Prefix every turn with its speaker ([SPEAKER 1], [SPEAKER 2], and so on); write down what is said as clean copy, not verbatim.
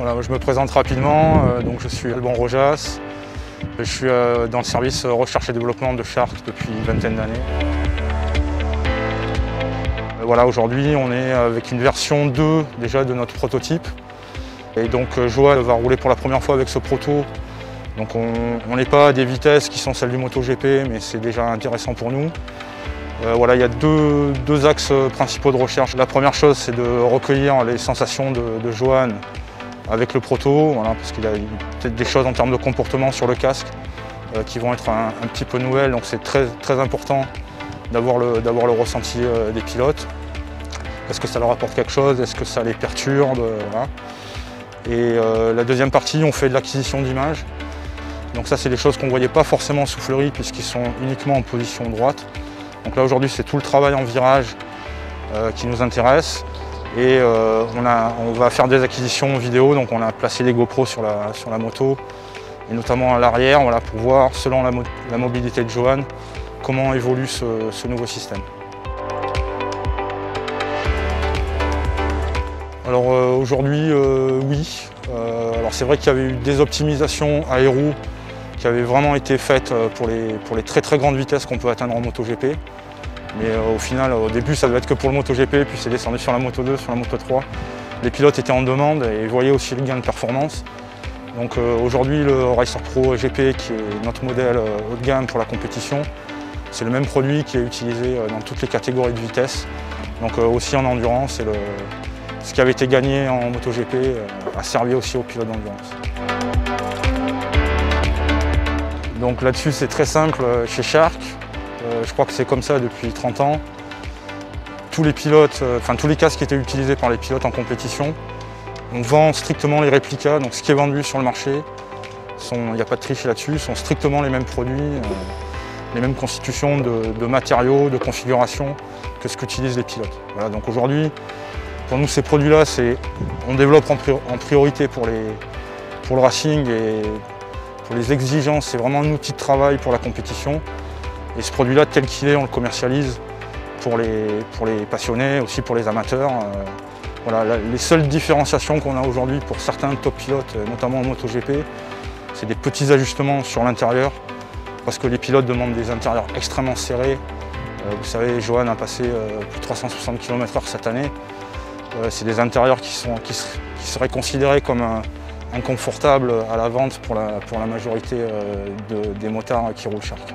[SPEAKER 1] Voilà, je me présente rapidement, donc je suis Alban Rojas. Je suis dans le service recherche et développement de Shark depuis une vingtaine d'années. Voilà, aujourd'hui on est avec une version 2 déjà de notre prototype. Et donc Johan va rouler pour la première fois avec ce proto. Donc on n'est pas à des vitesses qui sont celles du MotoGP, mais c'est déjà intéressant pour nous. Voilà, il y a deux axes principaux de recherche. La première chose, c'est de recueillir les sensations de Johan avec le proto, voilà, parce qu'il y a peut-être des choses en termes de comportement sur le casque qui vont être un petit peu nouvelles, donc c'est très important d'avoir le ressenti des pilotes. Est-ce que ça leur apporte quelque chose? Est-ce que ça les perturbe? Voilà. Et la deuxième partie, on fait de l'acquisition d'images. Donc ça, c'est des choses qu'on ne voyait pas forcément sous Fleury puisqu'ils sont uniquement en position droite. Donc là, aujourd'hui, c'est tout le travail en virage qui nous intéresse. Et on va faire des acquisitions vidéo, donc on a placé des GoPro sur la moto, et notamment à l'arrière, voilà, pour voir, selon la mobilité de Johan, comment évolue ce nouveau système. Alors aujourd'hui, oui. Alors c'est vrai qu'il y avait eu des optimisations aéro qui avaient vraiment été faites pour les très grandes vitesses qu'on peut atteindre en MotoGP. Mais au final, au début, ça devait être que pour le MotoGP, puis c'est descendu sur la Moto 2, sur la Moto 3. Les pilotes étaient en demande et voyaient aussi le gain de performance. Donc aujourd'hui, le Racer Pro GP, qui est notre modèle haut de gamme pour la compétition, c'est le même produit qui est utilisé dans toutes les catégories de vitesse. Donc aussi en endurance, et ce qui avait été gagné en MotoGP a servi aussi aux pilotes d'endurance. Donc là-dessus, c'est très simple chez Shark. Je crois que c'est comme ça depuis 30 ans. Tous les pilotes, tous les casques qui étaient utilisés par les pilotes en compétition, on vend strictement les réplicas. Donc ce qui est vendu sur le marché, il n'y a pas de triche là-dessus, sont strictement les mêmes produits, les mêmes constitutions de matériaux, de configuration que ce qu'utilisent les pilotes. Voilà, donc aujourd'hui, pour nous, ces produits-là, on développe en priorité pour le racing et pour les exigences. C'est vraiment un outil de travail pour la compétition. Et ce produit-là, tel qu'il est, on le commercialise pour les passionnés, aussi pour les amateurs. Voilà, les seules différenciations qu'on a aujourd'hui pour certains top pilotes, notamment en MotoGP, c'est des petits ajustements sur l'intérieur, parce que les pilotes demandent des intérieurs extrêmement serrés. Vous savez, Johan a passé plus de 360 km/h cette année. C'est des intérieurs qui seraient considérés comme inconfortables à la vente pour la majorité des motards qui roulent Shark.